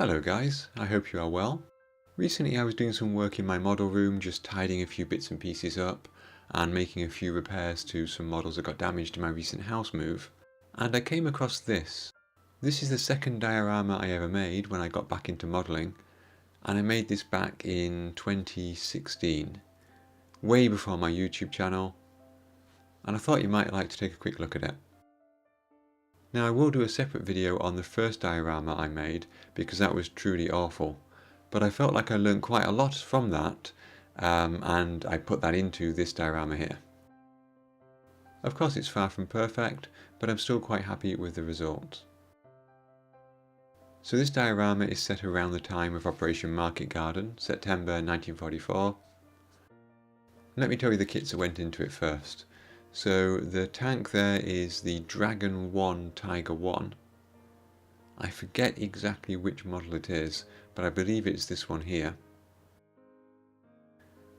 Hello guys, I hope you are well. Recently I was doing some work in my model room, just tidying a few bits and pieces up and making a few repairs to some models that got damaged in my recent house move. And I came across this. This is the second diorama I ever made when I got back into modelling, and I made this back in 2016, way before my YouTube channel, and I thought you might like to take a quick look at it. Now I will do a separate video on the first diorama I made because that was truly awful, but I felt like I learned quite a lot from that and I put that into this diorama here. Of course it's far from perfect, but I'm still quite happy with the result. So this diorama is set around the time of Operation Market Garden, September 1944. Let me tell you the kits that went into it first. So the tank there is the Dragon 1 Tiger 1. I forget exactly which model it is, but I believe it's this one here.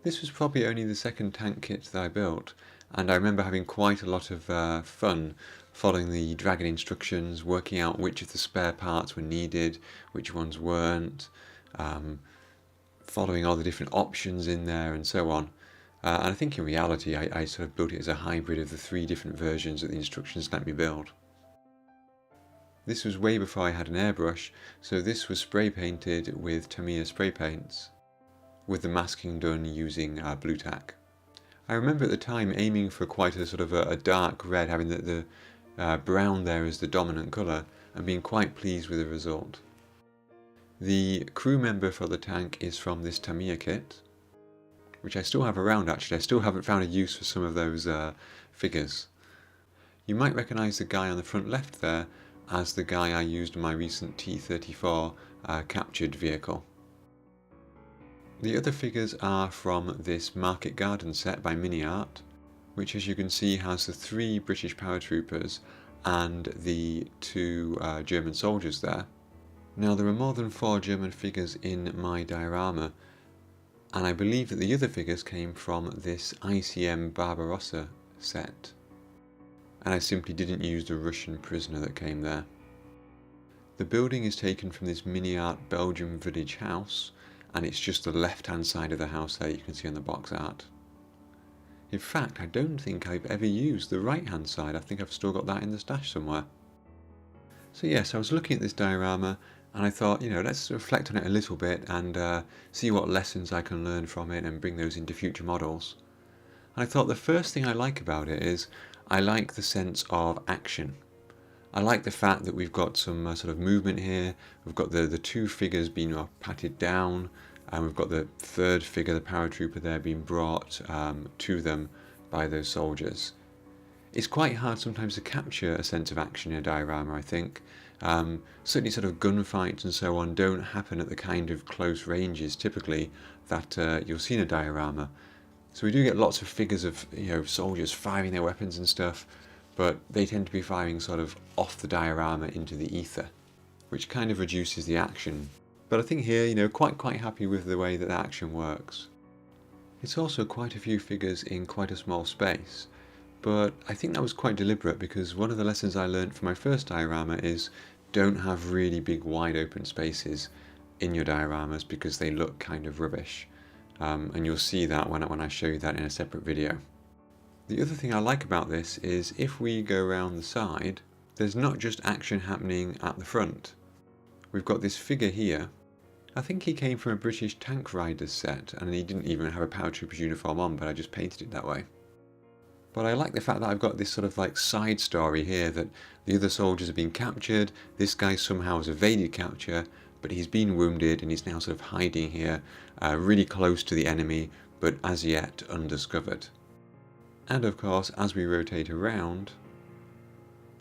This was probably only the second tank kit that I built, and I remember having quite a lot of fun following the Dragon instructions, working out which of the spare parts were needed, which ones weren't, following all the different options in there and so on. And I think in reality I sort of built it as a hybrid of the three different versions that the instructions let me build. This was way before I had an airbrush, so this was spray painted with Tamiya spray paints, with the masking done using blue tack. I remember at the time aiming for quite a sort of a dark red, having the brown there as the dominant colour, and being quite pleased with the result. The crew member for the tank is from this Tamiya kit, which I still have around actually. I still haven't found a use for some of those figures. You might recognise the guy on the front left there as the guy I used in my recent T-34 captured vehicle. The other figures are from this Market Garden set by Mini Art, which as you can see has the 3 British paratroopers and the 2 German soldiers there. Now there are more than 4 German figures in my diorama, and I believe that the other figures came from this ICM Barbarossa set, and I simply didn't use the Russian prisoner that came there. The building is taken from this Mini Art Belgium village house, and it's just the left hand side of the house there you can see on the box art. In fact, I don't think I've ever used the right hand side. I think I've still got that in the stash somewhere. So yes, I was looking at this diorama and I thought, let's reflect on it a little bit and see what lessons I can learn from it and bring those into future models. And I thought the first thing I like about it is I like the sense of action. I like the fact that we've got some sort of movement here. We've got the 2 figures being patted down, and we've got the 3rd figure, the paratrooper there, being brought to them by those soldiers. It's quite hard sometimes to capture a sense of action in a diorama, I think. Certainly sort of gunfights and so on don't happen at the kind of close ranges typically that you'll see in a diorama. So we do get lots of figures of soldiers firing their weapons and stuff, but they tend to be firing sort of off the diorama into the ether, which kind of reduces the action. But I think here, quite happy with the way that the action works. It's also quite a few figures in quite a small space. But I think that was quite deliberate because one of the lessons I learned from my first diorama is don't have really big wide open spaces in your dioramas because they look kind of rubbish. And you'll see that when I show you that in a separate video. The other thing I like about this is if we go around the side, there's not just action happening at the front. We've got this figure here. I think he came from a British Tank Riders set and he didn't even have a paratrooper's uniform on, but I just painted it that way. But I like the fact that I've got this sort of like side story here that the other soldiers have been captured, this guy somehow has evaded capture, but he's been wounded and he's now sort of hiding here, really close to the enemy, but as yet undiscovered. And of course, as we rotate around,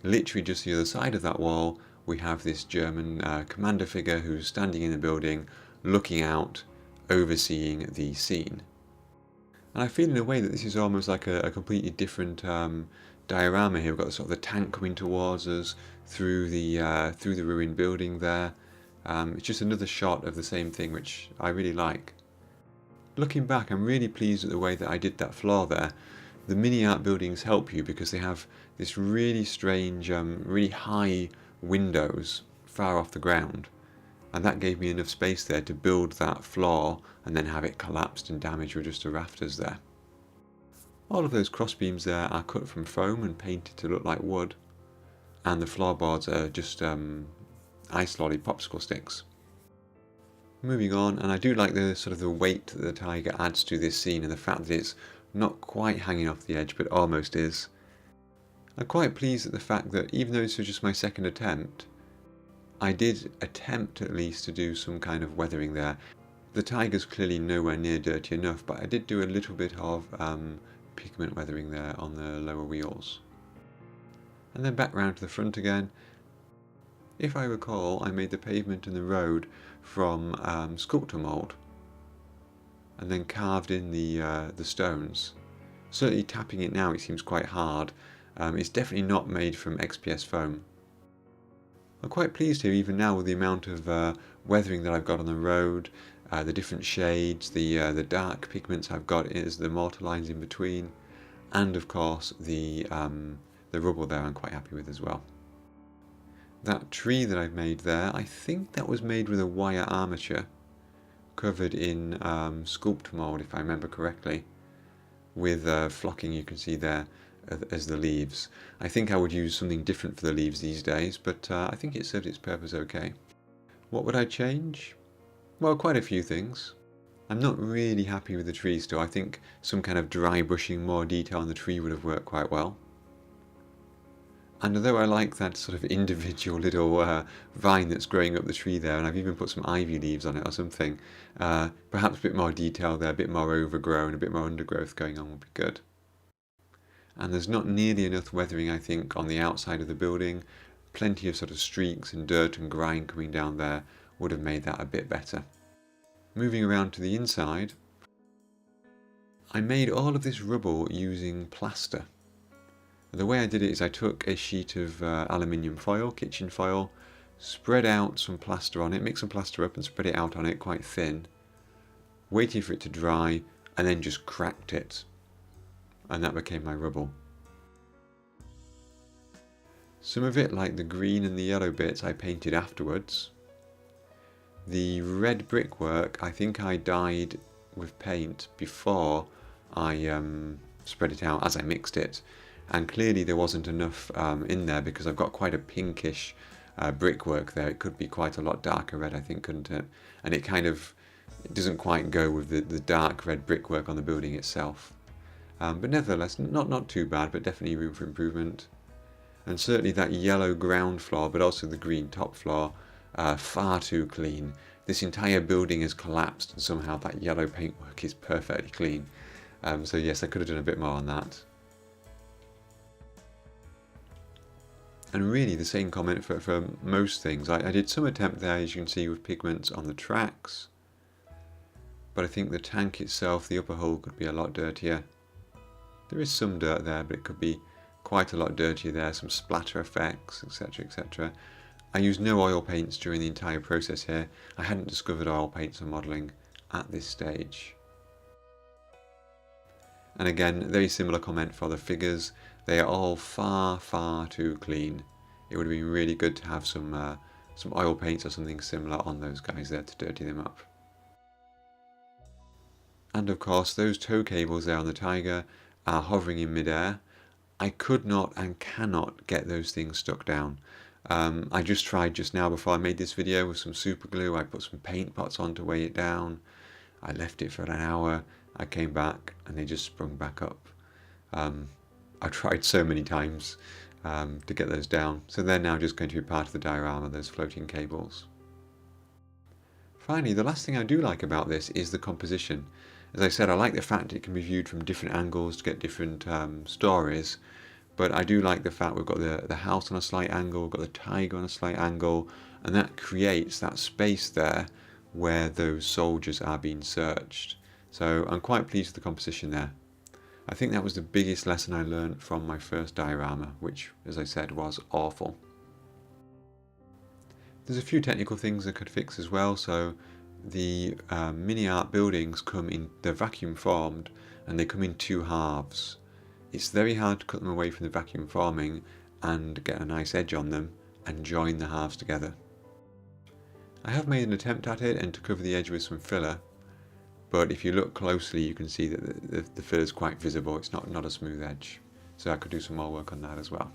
literally just the other side of that wall, we have this German commander figure who's standing in the building, looking out, overseeing the scene. And I feel in a way that this is almost like a completely different diorama here. We've got sort of the tank coming towards us through the ruined building there. It's just another shot of the same thing, which I really like. Looking back, I'm really pleased with the way that I did that floor there. The Mini Art buildings help you because they have this really strange, really high windows far off the ground. and that gave me enough space there to build that floor and then have it collapsed and damaged with just the rafters there. All of those cross beams there are cut from foam and painted to look like wood, and the floorboards are just ice lolly popsicle sticks. Moving on, and I do like the sort of the weight that the tiger adds to this scene and the fact that it's not quite hanging off the edge but almost is. I'm quite pleased at the fact that even though this was just my second attempt, I did attempt at least to do some kind of weathering there. The tiger's clearly nowhere near dirty enough, but I did do a little bit of pigment weathering there on the lower wheels. And then back round to the front again. If I recall, I made the pavement and the road from sculptor mould and then carved in the stones. Certainly tapping it now it seems quite hard. It's definitely not made from XPS foam. I'm quite pleased here even now with the amount of weathering that I've got on the road, the different shades, the dark pigments I've got is the mortar lines in between, and of course the rubble there I'm quite happy with as well. That tree that I've made there, I think that was made with a wire armature covered in sculpt mould if I remember correctly, with flocking you can see there as the leaves. I think I would use something different for the leaves these days, but I think it served its purpose okay. What would I change? Well, quite a few things. I'm not really happy with the tree still. I think some kind of dry brushing, more detail on the tree would have worked quite well. And although I like that sort of individual little vine that's growing up the tree there, and I've even put some ivy leaves on it or something, perhaps a bit more detail there, a bit more overgrown, a bit more undergrowth going on would be good. And there's not nearly enough weathering, I think, on the outside of the building. Plenty of sort of streaks and dirt and grime coming down there would have made that a bit better. Moving around to the inside, I made all of this rubble using plaster. The way I did it is I took a sheet of aluminium foil, kitchen foil, spread out some plaster on it, mixed some plaster up and spread it out on it quite thin, waited for it to dry, and then just cracked it. And that became my rubble. Some of it, like the green and the yellow bits, I painted afterwards. The red brickwork, I think I dyed with paint before I spread it out as I mixed it. And clearly there wasn't enough in there because I've got quite a pinkish brickwork there. It could be quite a lot darker red, I think, couldn't it? And it doesn't quite go with the dark red brickwork on the building itself. But nevertheless, not too bad, but definitely room for improvement. And certainly that yellow ground floor, but also the green top floor, far too clean. This entire building has collapsed and somehow that yellow paintwork is perfectly clean. So yes, I could have done a bit more on that. And really the same comment for most things. I did some attempt there, as you can see, with pigments on the tracks. But I think the tank itself, the upper hull, could be a lot dirtier. There is some dirt there, but it could be quite a lot dirtier there, some splatter effects, etc, etc. I used no oil paints during the entire process here. I hadn't discovered oil paints or modelling at this stage. And again, very similar comment for the figures. They are all far too clean. It would have been really good to have some oil paints or something similar on those guys there to dirty them up. And of course, those tow cables there on the Tiger are hovering in midair. I could not and cannot get those things stuck down. I just tried just now before I made this video with some super glue. I put some paint pots on to weigh it down. I left it for an hour. I came back and they just sprung back up. I tried so many times to get those down. So they're now just going to be part of the diorama, those floating cables. Finally, the last thing I do like about this is the composition. As I said, I like the fact it can be viewed from different angles to get different stories. But I do like the fact we've got the house on a slight angle, we've got the tiger on a slight angle, and that creates that space there where those soldiers are being searched. So I'm quite pleased with the composition there. I think that was the biggest lesson I learned from my first diorama, which, as I said, was awful. There's a few technical things I could fix as well. So the mini art buildings they're vacuum formed and they come in two halves. It's very hard to cut them away from the vacuum forming and get a nice edge on them and join the halves together. I have made an attempt at it and to cover the edge with some filler, but if you look closely you can see that the filler is quite visible. It's not a smooth edge, so I could do some more work on that as well.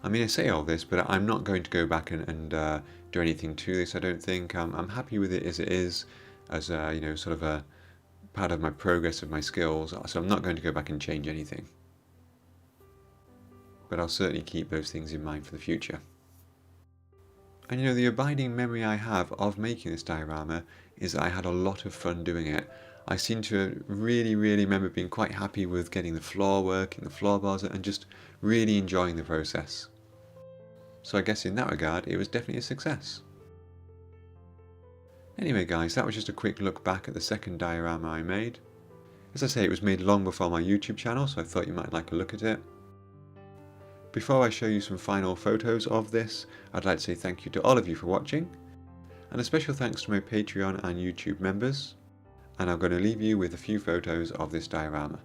I mean, I say all this, but I'm not going to go back and do anything to this. I don't think. I'm happy with it as it is, as you know, sort of a part of my progress of my skills. So I'm not going to go back and change anything. But I'll certainly keep those things in mind for the future. And you know, the abiding memory I have of making this diorama is that I had a lot of fun doing it. I seem to really remember being quite happy with getting the floor working, the floorboards, and just really enjoying the process. So I guess in that regard, it was definitely a success. Anyway guys, that was just a quick look back at the second diorama I made. As I say, it was made long before my YouTube channel, so I thought you might like a look at it. Before I show you some final photos of this, I'd like to say thank you to all of you for watching, and a special thanks to my Patreon and YouTube members, and I'm going to leave you with a few photos of this diorama.